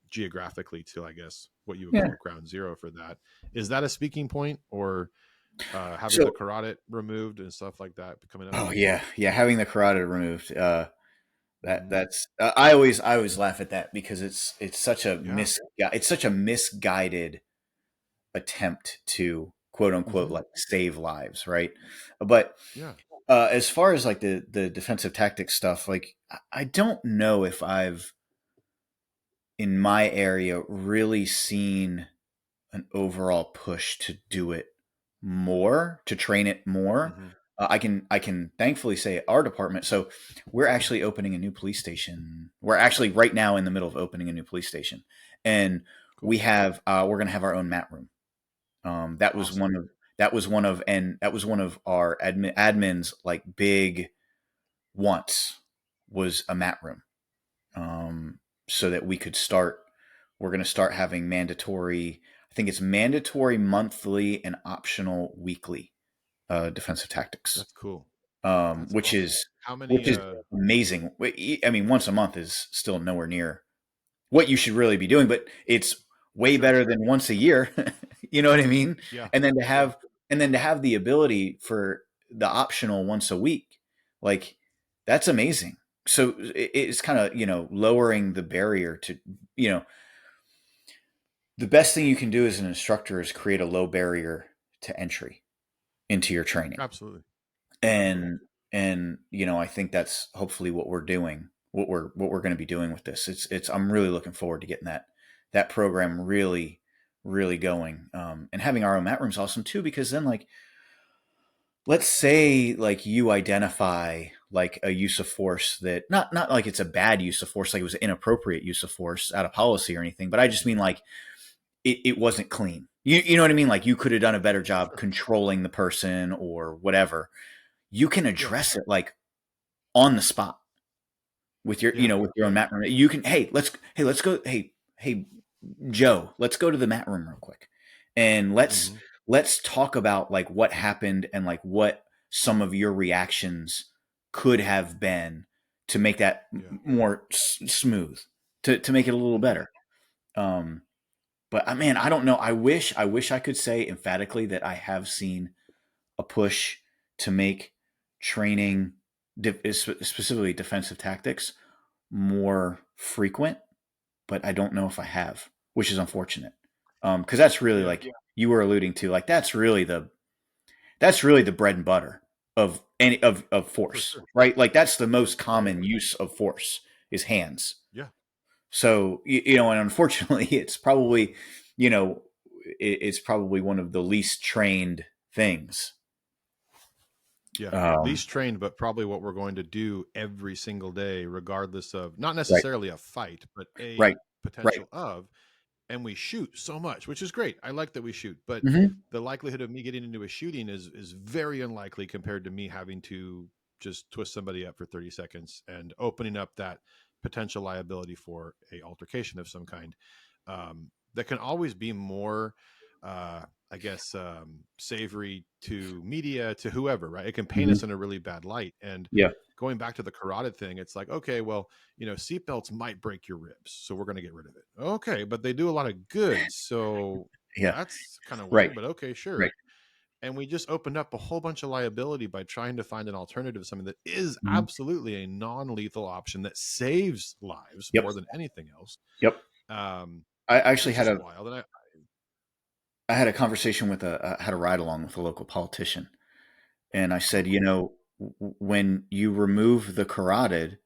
geographically to, I guess, what you would Yeah. call ground zero for that? Is that a speaking point, or having the So, carotid removed and stuff like that coming up? oh yeah, yeah. Having the carotid removed, Hmm. that's I always laugh at that because Yeah. it's such a misguided attempt to quote unquote Hmm. like save lives, right? But Yeah. as far as like the defensive tactics stuff, like I don't know if I've in my area really seen an overall push to do it more, to train it more. Hmm. I can thankfully say at our department. So we're actually opening a new police station. We're actually right now in the middle of opening a new police station, and Cool. we're going to have our own mat room. That was Awesome. that was one of our admins like big wants was a mat room, so that we could start. We're going to start having mandatory. I think it's mandatory monthly and optional weekly defensive tactics, That's cool. That's which awesome. is How many which is amazing. I mean, once a month is still nowhere near what you should really be doing, but it's way sure. better than once a year. You know what I mean? Yeah. And then Yeah. to have the ability for the optional once a week, like that's amazing. So it's kind of, lowering the barrier to, you know, the best thing you can do as an instructor is create a low barrier to entry into your training. Absolutely. And Absolutely. And, I think that's hopefully what we're doing, what we're going to be doing with this. I'm really looking forward to getting that program really, really going. And having our own mat room is awesome too, because then like, let's say like you identify like a use of force that not like it's a bad use of force, like it was an inappropriate use of force out of policy or anything, but I just mean like it wasn't clean. You know what I mean? Like you could have done a better job Sure. controlling the person or whatever. You can Yeah. address it like on the spot with your, Yeah. with your own mat room. You can, let's go. Hey, Joe, let's go to the mat room real quick. And let's, Mm-hmm. let's talk about like what happened and like what some of your reactions could have been to make that Yeah. more smooth, to make it a little Yeah. better. But man, I don't know. I wish I could say emphatically that I have seen a push to make training, specifically defensive tactics, more frequent. But I don't know if I have, which is unfortunate. Because that's really Yeah. like you were alluding to, like that's really the bread and butter of any of For force, sure. right? Like that's the most Oh yeah. common use of force is hands. Yeah. So and unfortunately, it's probably, you know, it's probably one of the least trained things. Yeah. Um, Least trained, but probably what we're going to do every single day, regardless of not right, necessarily a fight, but a right, right. potential of. And we shoot so much, which is great. I like that we shoot, but Hmm. the likelihood of me getting into a shooting is very unlikely compared to me having to just twist somebody up for 30 seconds and opening up that potential liability for a altercation of some kind. That can always be more I guess savory to media, to whoever, right? It can paint us Hmm. in a really bad light. And Yeah, going back to the carotid thing, it's like, okay, well, seatbelts might break your ribs, so we're going to get rid of it. Okay, but they do a lot of good, so yeah, that's kind of right, weird, but okay, sure. right. And we just opened up a whole bunch of liability by trying to find an alternative, something that is Hmm. absolutely a non-lethal option that saves lives Yep, more than anything else. yep. um I actually it's had just a wild. And I had a conversation with had a ride along with a local politician, and I oh, said, cool. when you remove the carotid,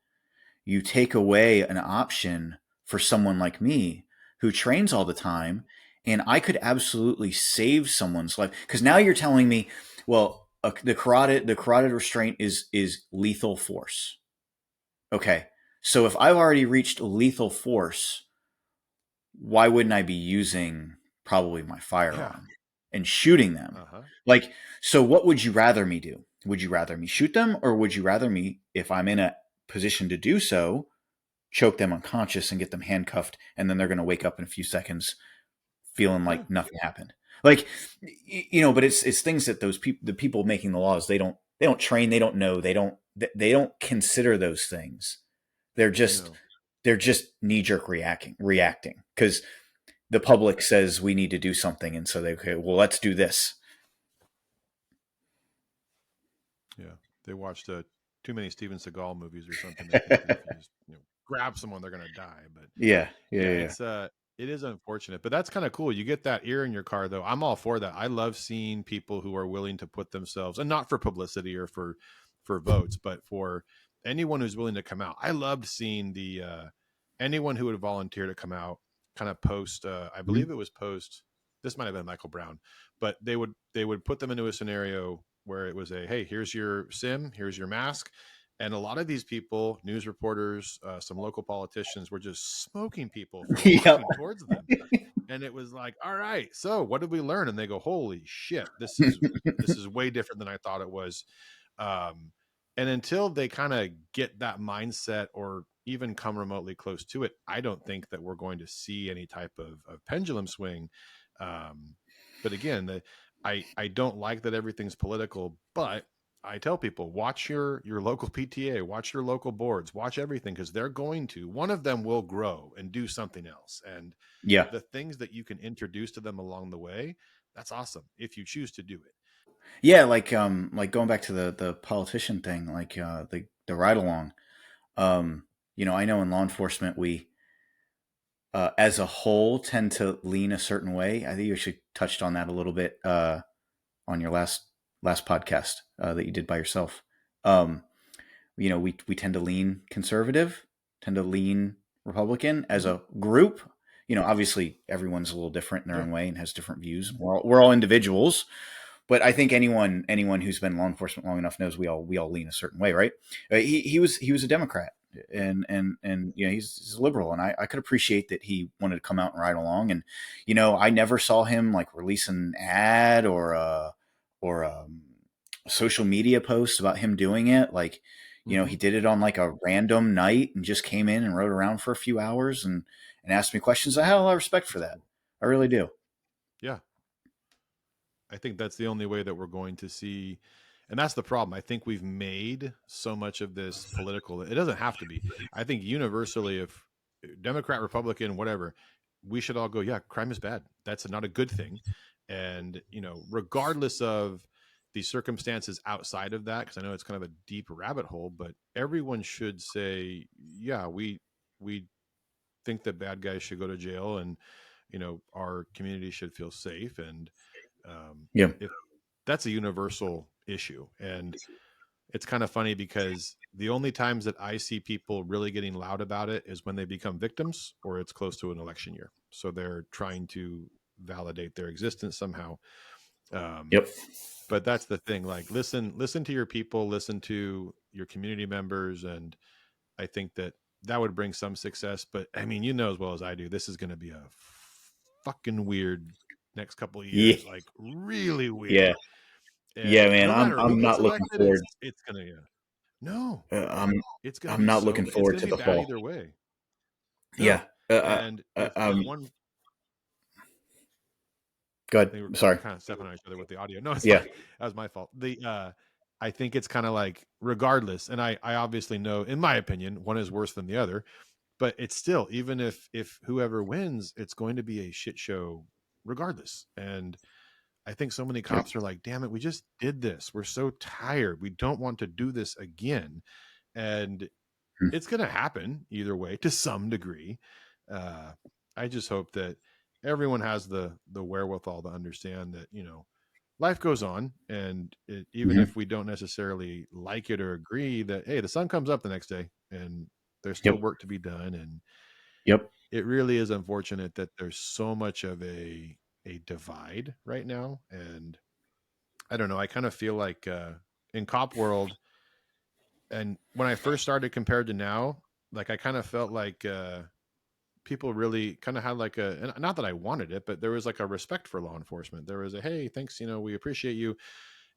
you take away an option for someone like me who trains all the time, and I could absolutely save someone's life. Because now you're telling me, well, the carotid restraint is lethal force. Okay, so if I've already reached lethal force, why wouldn't I be using probably my Yeah. firearm and shooting them? Uh-huh. Like, so what would you rather me do? Would you rather me shoot them, or would you rather me, if I'm in a position to do so, choke them unconscious and get them handcuffed, and then they're going to wake up in a few seconds feeling Yeah. like nothing happened? Like, but it's things that the people making the laws, they don't train, they don't know, they don't consider those things. They're just No. they're just knee jerk reacting because the public says we need to do something, and so they, okay, well, let's do this. Yeah. They watched too many Steven Seagal movies or something. They think that if you just grab someone, they're gonna die. But Yeah, yeah, yeah, yeah. it is unfortunate, but that's kind of cool. You get that ear in your car, though. I'm all for that. I love seeing people who are willing to put themselves, and not for publicity or for votes, but for anyone who's willing to come out. I loved seeing the anyone who would volunteer to come out, kind of post. I Mhm. believe it was post. This might have been Michael Brown, but they would put them into a scenario where it was a, hey, here's your sim, here's your mask. And a lot of these people, news reporters, some local politicians, were just smoking people for Yep. walking towards them. And it was like, all right, so what did we learn? And they go, holy shit, this is way different than I thought it was. Um, and until they kind of get that mindset or even come remotely close to it, I don't think that we're going to see any type of pendulum swing. Um, but again, I don't like that everything's political, but I tell people, watch your local PTA, watch your local boards, watch everything, because they're going to, one of them will grow and do something else. And Yeah, the things that you can introduce to them along the way, that's awesome if you choose to do it. yeah. Like going back to the politician thing, like the ride along. I know in law enforcement we, as a whole, tend to lean a certain way. I think you actually touched on that a little bit on your last podcast that you did by yourself. Um, we tend to lean conservative, tend to lean Republican as Hmm. a group. Obviously everyone's a little different in their Yeah. own way and has different views. We're all individuals, but I think anyone who's been in law enforcement long enough knows we all lean a certain way, right? He was a Democrat, and he's a liberal, and I could appreciate that he wanted to come out and ride along. And I never saw him like release an ad or a social media post about him doing it. Like, Hmm. he did it on like a random night and just came in and rode around for a few hours and asked me questions. I have a lot of respect for That's that. cool. I really do. Yeah. I think that's the only way that we're going to see. And that's the problem. I think we've made so much of this political. It doesn't have to be. I think universally, if Democrat, Republican, whatever, we should all go, yeah, crime is bad. That's not a good thing. And, regardless of the circumstances outside of that, because I know it's kind of a deep rabbit hole, but everyone should say, yeah, we think that bad guys should go to jail, and our community should feel safe. And Yeah. if that's a universal issue. And it's kind of funny because the only times that I see people really getting loud about it is when they become victims or it's close to an election year, so they're trying to validate their existence somehow. um, Yep. but that's the thing, like, listen to your people, listen to your community members, and I think that that would bring some success. But I mean, as well as I do, this is going to be a fucking weird next couple of Yeah. years, like really Yeah. weird. Yeah, And man. no I'm matter who I'm gets not looking elected, forward. it's gonna, yeah. No, Uh, I'm it's gonna I'm be not so looking it's forward gonna to be the bad fall. either way. Yeah. No, and if one, Go I ahead. think we're Sorry. kind of stepping on each other with the audio. No, it's Yeah. fine. That was my fault. I think it's kind of like, regardless, and I obviously know, in my opinion, one is worse than the other, but it's still, even if whoever wins, it's going to be a shit show regardless. And I think so many Yeah. cops are like, damn it, we just did this. We're so tired. We don't want to do this again. And Hmm. it's going to happen either way to some degree. Uh, I just hope that everyone has the wherewithal to understand that, life goes on, and even Hmm. if we don't necessarily like it or agree, that, hey, the sun comes up the next day, and there's still Yep. work to be done. And Yep. it really is unfortunate that there's so much of a divide right now. And I don't know, I kind of feel like, in cop world, and when I first started compared to now, like, I kind of felt like, people really kind of had like and not that I wanted it, but there was like a respect for law enforcement. There was a, hey, thanks, we appreciate you.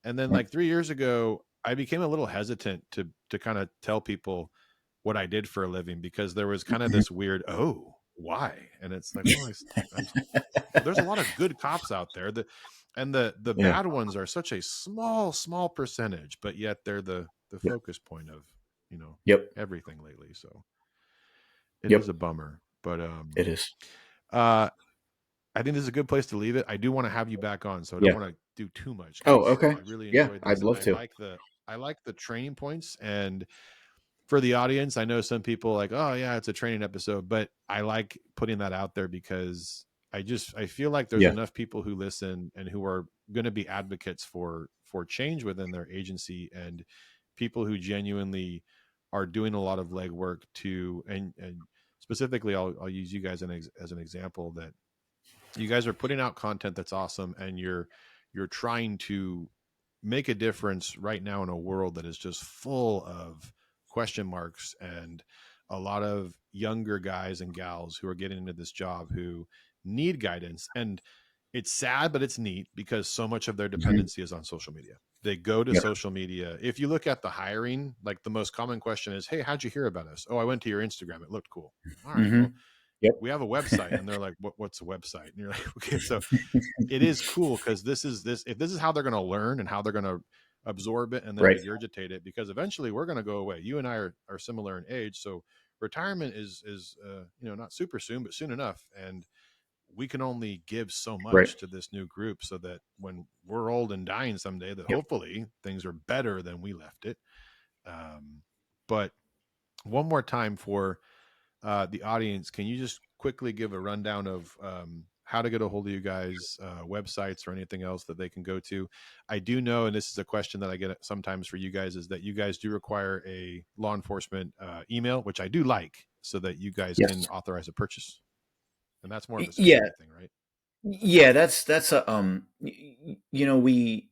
And then, Yep. like, 3 years ago, I became a little hesitant to kind of tell people what I did for a living, because there was kind of Mhm. this weird, oh, why? And it's like, well, I'm there's a lot of good cops out there, and the Yeah. bad ones are such a small percentage, but yet they're the Yep. focus point of, you know Yep. everything lately. So it is Yep. a bummer. But It is. uh I think this is a good place to leave it. I do want to have you back on, so I don't Yeah. want to do too much, Oh, because okay. I really Yeah, enjoyed I'd this, and love to. I like the training points. And for the audience, I know some people like, oh yeah, it's a training episode, but I like putting that out there because I feel like there's Yeah. enough people who listen and who are going to be advocates for change within their agency, and people who genuinely are doing a lot of legwork to, and specifically, I'll use you guys as an example, that you guys are putting out content that's awesome, and you're trying to make a difference right now in a world that is just full of question marks, and a lot of younger guys and gals who are getting into this job who need guidance. And it's sad, but it's neat, because so much of their Hmm. dependency is on social media. They go to Yep. social media. If you look at the hiring, like, the most common question is, hey, how'd you hear about us? Oh, I went to your Instagram, it looked cool. All right, Hmm. well, Yep. we have a website. And they're like, what's a website? And you're like, okay. So it is cool, because if this is how they're going to learn and how they're going to absorb it and then Right. regurgitate it, because eventually we're going to go away. You and I are similar in age, so retirement is not super soon, but soon enough. And we can only give so Right. much to this new group, so that when we're old and dying someday, that Yep. hopefully things are better than we left it. But one more time for the audience, can you just quickly give a rundown of, how to get a hold of you guys, websites or anything else that they can go to. I do know, and this is a question that I get sometimes for you guys, is that you guys do require a law enforcement email, which I do like, so that you guys Yes. can authorize a purchase. And that's more of a Yeah. security thing, right? Yeah, that's a we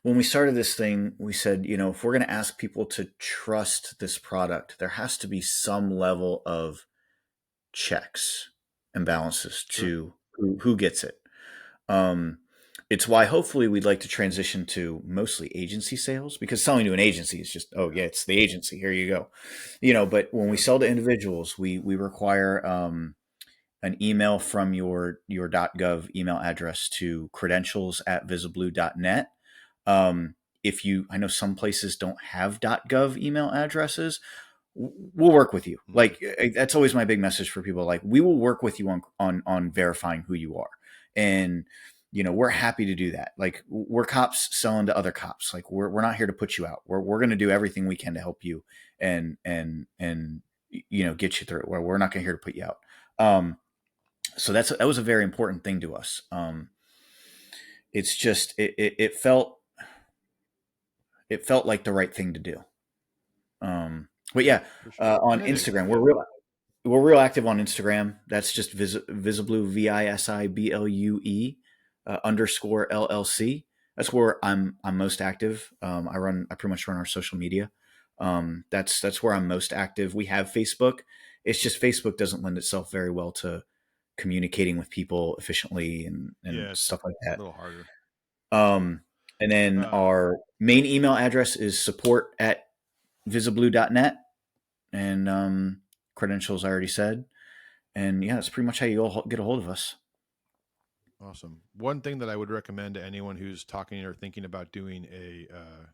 when we started this thing, we said, if we're going to ask people to trust this product, there has to be some level of checks and balances to who gets it. It's why hopefully we'd like to transition to mostly agency sales, because selling to an agency is just, oh yeah, it's the agency. Here you go. But when we sell to individuals, we require an email from your .gov email address to credentials@visiblue.net. I know some places don't have .gov email addresses. We'll work with you. Like, that's always my big message for people. Like, we will work with you on verifying who you are. And, we're happy to do that. Like, we're cops selling to other cops. Like, we're not here to put you out. We're going to do everything we can to help you and get you through it. We're not going to here to put you out. So that was a very important thing to us. It's just, it felt like the right thing to do. But yeah, on Instagram, we're real active on Instagram. That's just Visiblue, VISIBLUE _ LLC. That's where I'm most active. I pretty much run our social media. That's where I'm most active. We have Facebook. It's just Facebook doesn't lend itself very well to communicating with people efficiently and stuff like that. A little harder. And then our main email address is support@visiblue.net, and credentials I already said. And yeah, that's pretty much how you all get a hold of us. Awesome. One thing that I would recommend to anyone who's talking or thinking about doing a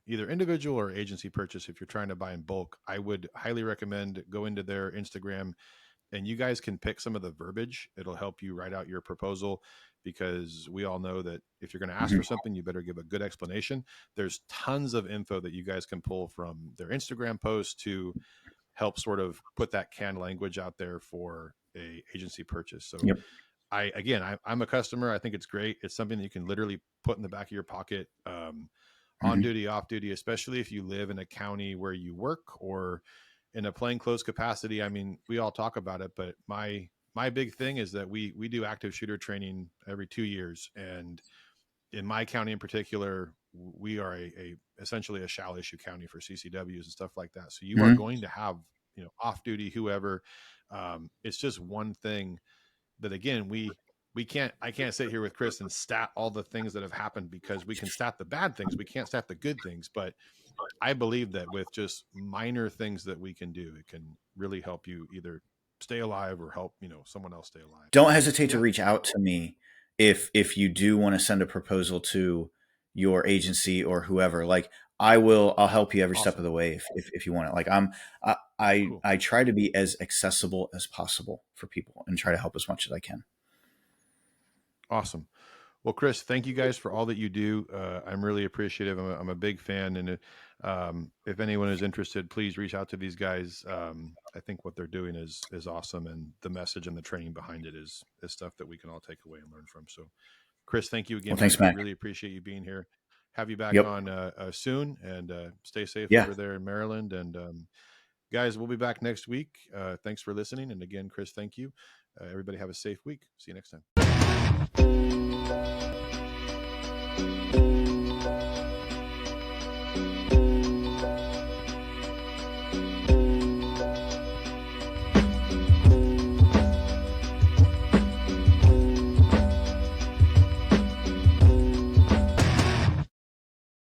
either individual or agency purchase, if you're trying to buy in bulk, I would highly recommend go into their Instagram, and you guys can pick some of the verbiage. It'll help you write out your proposal, because we all know that if you're going to ask for something, you better give a good explanation. There's tons of info that you guys can pull from their Instagram posts to help sort of put that canned language out there for a agency purchase. So I'm a customer. I think it's great. It's something that you can literally put in the back of your pocket, on duty, off duty, especially if you live in a county where you work or in a plainclothes capacity. I mean, we all talk about it, but my big thing is that we do active shooter training every 2 years. And in my county in particular, we are essentially a shall issue county for CCWs and stuff like that. So you are going to have, off duty, whoever. It's just one thing that, again, I can't sit here with Chris and stat all the things that have happened, because we can stat the bad things. We can't stat the good things, but I believe that with just minor things that we can do, it can really help you either stay alive or help, someone else stay alive. Don't hesitate to reach out to me if you do want to send a proposal to your agency or whoever. Like, I'll help you every step of the way if you want it. Like, Cool. I try to be as accessible as possible for people and try to help as much as I can. Awesome. Well, Chris, thank you guys for all that you do. I'm really appreciative. I'm a big fan. And if anyone is interested, please reach out to these guys. I think what they're doing is awesome. And the message and the training behind it is stuff that we can all take away and learn from. So, Chris, thank you again. Well, thanks, Mac. Really appreciate you being here. Have you back Yep. on soon, and stay safe Yeah. over there in Maryland. And guys, we'll be back next week. Thanks for listening. And again, Chris, thank you. Everybody have a safe week. See you next time.